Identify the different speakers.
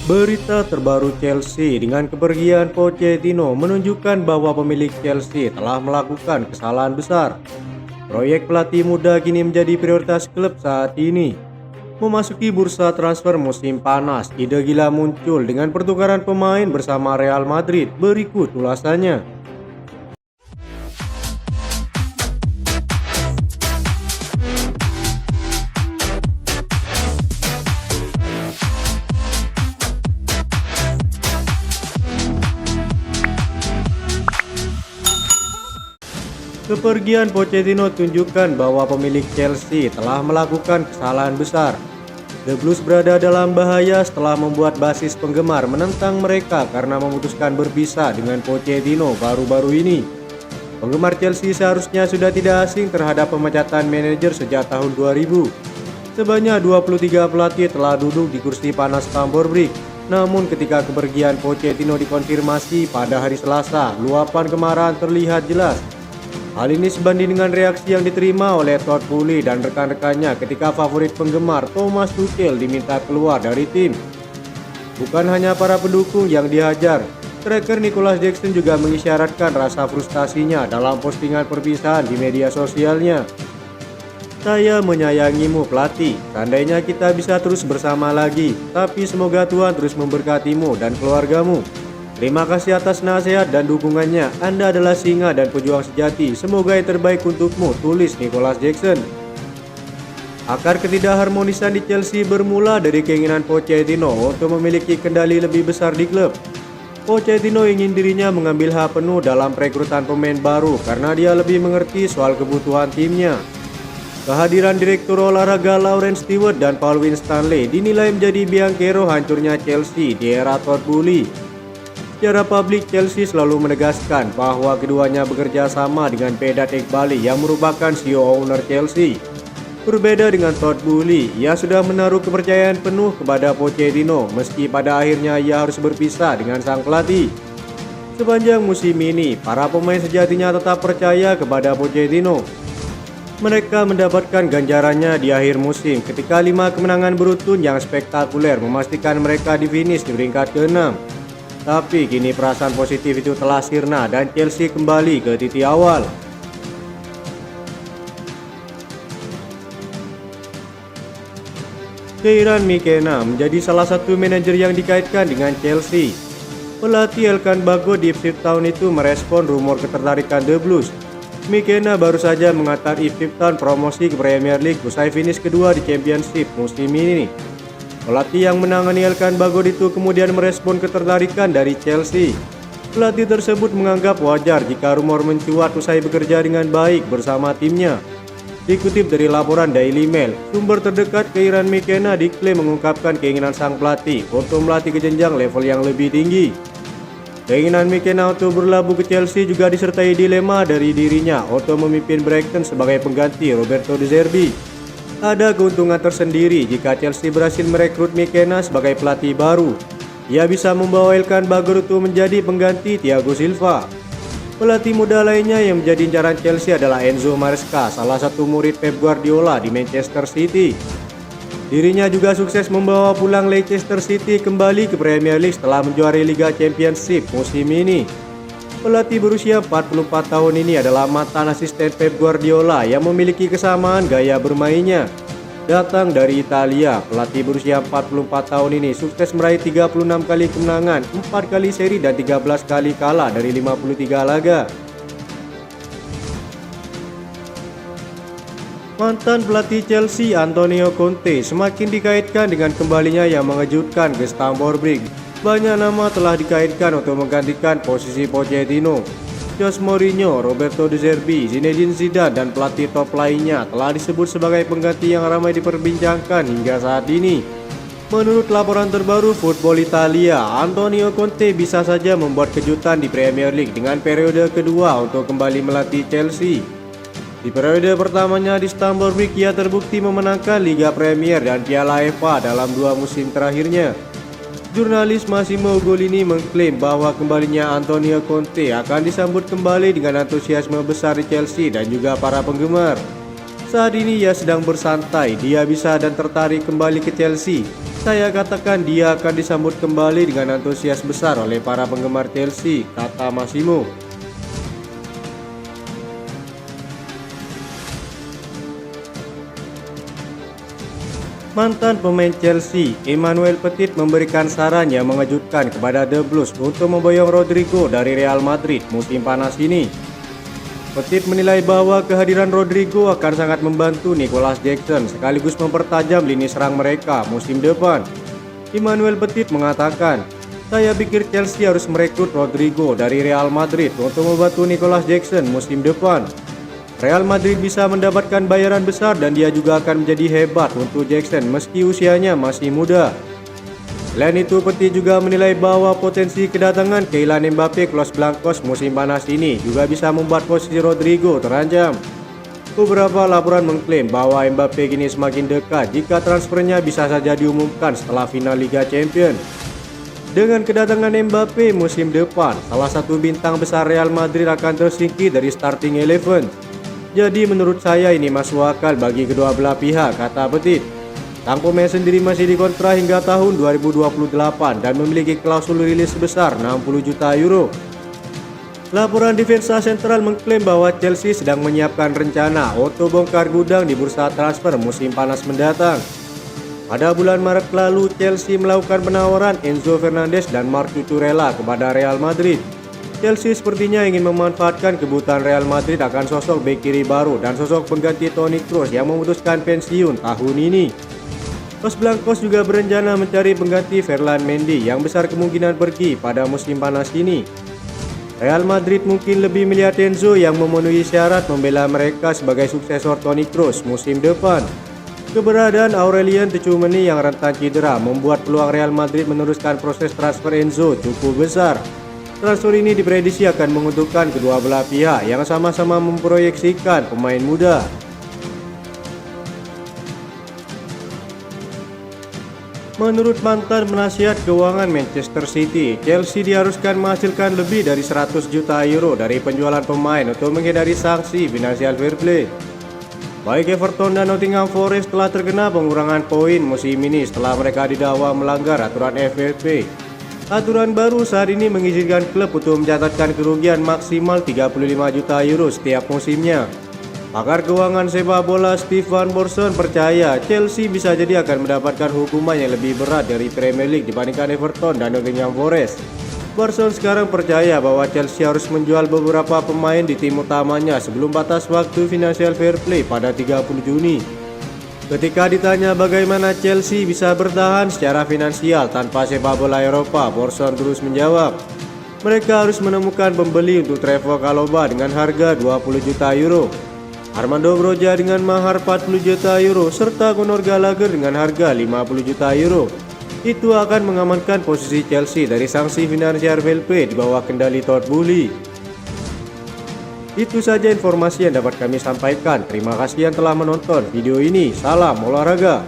Speaker 1: Berita terbaru Chelsea dengan kepergian Pochettino menunjukkan bahwa pemilik Chelsea telah melakukan kesalahan besar. Proyek pelatih muda kini menjadi prioritas klub saat ini. Memasuki bursa transfer musim panas, ide gila muncul dengan pertukaran pemain bersama Real Madrid. Berikut ulasannya. Kepergian Pochettino tunjukkan bahwa pemilik Chelsea telah melakukan kesalahan besar. The Blues berada dalam bahaya setelah membuat basis penggemar menentang mereka karena memutuskan berpisah dengan Pochettino baru-baru ini. Penggemar Chelsea seharusnya sudah tidak asing terhadap pemecatan manajer sejak tahun 2000. Sebanyak 23 pelatih telah duduk di kursi panas Stamford Bridge. Namun ketika kepergian Pochettino dikonfirmasi pada hari Selasa, luapan kemarahan terlihat jelas. Hal ini sebanding dengan reaksi yang diterima oleh Todd Boehly dan rekan-rekannya ketika favorit penggemar Thomas Tuchel diminta keluar dari tim. Bukan hanya para pendukung yang dihajar, striker Nicholas Jackson juga mengisyaratkan rasa frustasinya dalam postingan perpisahan di media sosialnya. Saya menyayangimu pelatih, seandainya kita bisa terus bersama lagi, tapi semoga Tuhan terus memberkatimu dan keluargamu. Terima kasih atas nasihat dan dukungannya. Anda adalah singa dan pejuang sejati. Semoga yang terbaik untukmu, tulis Nicholas Jackson. Akar ketidakharmonisan di Chelsea bermula dari keinginan Pochettino untuk memiliki kendali lebih besar di klub. Pochettino ingin dirinya mengambil hak penuh dalam perekrutan pemain baru karena dia lebih mengerti soal kebutuhan timnya. Kehadiran Direktur Olahraga Lawrence Stewart dan Paul Winstanley dinilai menjadi biang kerok hancurnya Chelsea di era Todd Boehly. Secara publik, Chelsea selalu menegaskan bahwa keduanya bekerja sama dengan Vedat Iqbali yang merupakan CEO owner Chelsea. Berbeda dengan Todd Boehly, ia sudah menaruh kepercayaan penuh kepada Pochettino meski pada akhirnya ia harus berpisah dengan sang pelatih. Sepanjang musim ini, para pemain sejatinya tetap percaya kepada Pochettino. Mereka mendapatkan ganjarannya di akhir musim ketika 5 kemenangan beruntun yang spektakuler memastikan mereka di finish di peringkat ke-6. Tapi kini perasaan positif itu telah sirna dan Chelsea kembali ke titik awal. Kieran McKenna menjadi salah satu manajer yang dikaitkan dengan Chelsea. Pelatih Elkan Bagot di Ipswich Town itu merespon rumor ketertarikan The Blues. McKenna baru saja mengantar Ipswich Town promosi ke Premier League usai finish kedua di Championship musim ini. Pelatih yang menangani Elkan Bagot itu kemudian merespon ketertarikan dari Chelsea. Pelatih tersebut menganggap wajar jika rumor mencuat usai bekerja dengan baik bersama timnya. Dikutip dari laporan Daily Mail, sumber terdekat Kieran McKenna diklaim mengungkapkan keinginan sang pelatih untuk melatih ke jenjang level yang lebih tinggi. Keinginan McKenna untuk berlabuh ke Chelsea juga disertai dilema dari dirinya untuk memimpin Brighton sebagai pengganti Roberto De Zerbi. Ada keuntungan tersendiri jika Chelsea berhasil merekrut McKenna sebagai pelatih baru. Ia bisa membawa Elkan Bagot untuk menjadi pengganti Thiago Silva. Pelatih muda lainnya yang menjadi incaran Chelsea adalah Enzo Maresca, salah satu murid Pep Guardiola di Manchester City. Dirinya juga sukses membawa pulang Leicester City kembali ke Premier League setelah menjuarai Liga Championship musim ini. Pelatih berusia 44 tahun ini adalah mantan asisten Pep Guardiola yang memiliki kesamaan gaya bermainnya. Datang dari Italia, pelatih berusia 44 tahun ini sukses meraih 36 kali kemenangan, 4 kali seri dan 13 kali kalah dari 53 laga. Mantan pelatih Chelsea Antonio Conte semakin dikaitkan dengan kembalinya yang mengejutkan ke Stamford Bridge. Banyak nama telah dikaitkan untuk menggantikan posisi Pochettino. Jose Mourinho, Roberto De Zerbi, Zinedine Zidane, dan pelatih top lainnya telah disebut sebagai pengganti yang ramai diperbincangkan hingga saat ini. Menurut laporan terbaru Football Italia, Antonio Conte bisa saja membuat kejutan di Premier League dengan periode kedua untuk kembali melatih Chelsea. Di periode pertamanya di Stamford Bridge, ia terbukti memenangkan Liga Premier dan Piala FA dalam 2 musim terakhirnya. Jurnalis Massimo Golini mengklaim bahwa kembalinya Antonio Conte akan disambut kembali dengan antusiasme besar di Chelsea dan juga para penggemar. Saat ini ia sedang bersantai, dia bisa dan tertarik kembali ke Chelsea. Saya katakan dia akan disambut kembali dengan antusias besar oleh para penggemar Chelsea, kata Massimo. Mantan pemain Chelsea, Emmanuel Petit memberikan saran yang mengejutkan kepada The Blues untuk memboyong Rodrigo dari Real Madrid musim panas ini. Petit menilai bahwa kehadiran Rodrigo akan sangat membantu Nicolas Jackson sekaligus mempertajam lini serang mereka musim depan. Emmanuel Petit mengatakan, "Saya pikir Chelsea harus merekrut Rodrigo dari Real Madrid untuk membantu Nicolas Jackson musim depan. Real Madrid bisa mendapatkan bayaran besar dan dia juga akan menjadi hebat untuk Jackson meski usianya masih muda." Selain itu, Petit juga menilai bahwa potensi kedatangan Kylian Mbappe ke Los Blancos musim panas ini juga bisa membuat posisi Rodrigo terancam. Beberapa laporan mengklaim bahwa Mbappe kini semakin dekat jika transfernya bisa saja diumumkan setelah final Liga Champions. Dengan kedatangan Mbappe musim depan, salah satu bintang besar Real Madrid akan tersingkir dari starting 11. Jadi menurut saya ini masuk akal bagi kedua belah pihak, kata Petit. Sang pemain sendiri masih dikontrak hingga tahun 2028 dan memiliki klausul rilis sebesar 60 juta euro. Laporan Defensa Central mengklaim bahwa Chelsea sedang menyiapkan rencana untuk bongkar gudang di bursa transfer musim panas mendatang. Pada bulan Maret lalu, Chelsea melakukan penawaran Enzo Fernandez dan Marc Cucurella kepada Real Madrid. Chelsea sepertinya ingin memanfaatkan kebutuhan Real Madrid akan sosok bek kiri baru dan sosok pengganti Toni Kroos yang memutuskan pensiun tahun ini. Los Blancos juga berencana mencari pengganti Ferland Mendy yang besar kemungkinan pergi pada musim panas ini. Real Madrid mungkin lebih melihat Enzo yang memenuhi syarat membela mereka sebagai suksesor Toni Kroos musim depan. Keberadaan Aurelien Tchouameni yang rentan cedera membuat peluang Real Madrid meneruskan proses transfer Enzo cukup besar. Transfer ini diprediksi akan menguntungkan kedua belah pihak yang sama-sama memproyeksikan pemain muda. Menurut mantan penasihat keuangan Manchester City, Chelsea diharuskan menghasilkan lebih dari 100 juta euro dari penjualan pemain untuk menghindari sanksi Financial Fair Play. Baik Everton dan Nottingham Forest telah terkena pengurangan poin musim ini setelah mereka didakwa melanggar aturan FFP. Aturan baru saat ini mengizinkan klub untuk mencatatkan kerugian maksimal 35 juta euro setiap musimnya. Pakar keuangan sepak bola Steve Van Borson percaya Chelsea bisa jadi akan mendapatkan hukuman yang lebih berat dari Premier League dibandingkan Everton dan Nottingham Forest. Borson sekarang percaya bahwa Chelsea harus menjual beberapa pemain di tim utamanya sebelum batas waktu Financial Fair Play pada 30 Juni. Ketika ditanya bagaimana Chelsea bisa bertahan secara finansial tanpa sepak bola Eropa, Borson terus menjawab, mereka harus menemukan pembeli untuk Trevoh Chalobah dengan harga 20 juta euro, Armando Broja dengan mahar 40 juta euro, serta Conor Gallagher dengan harga 50 juta euro. Itu akan mengamankan posisi Chelsea dari sanksi Financial Fair Play di bawah kendali Todd Boehly. Itu saja informasi yang dapat kami sampaikan. Terima kasih yang telah menonton video ini. Salam olahraga.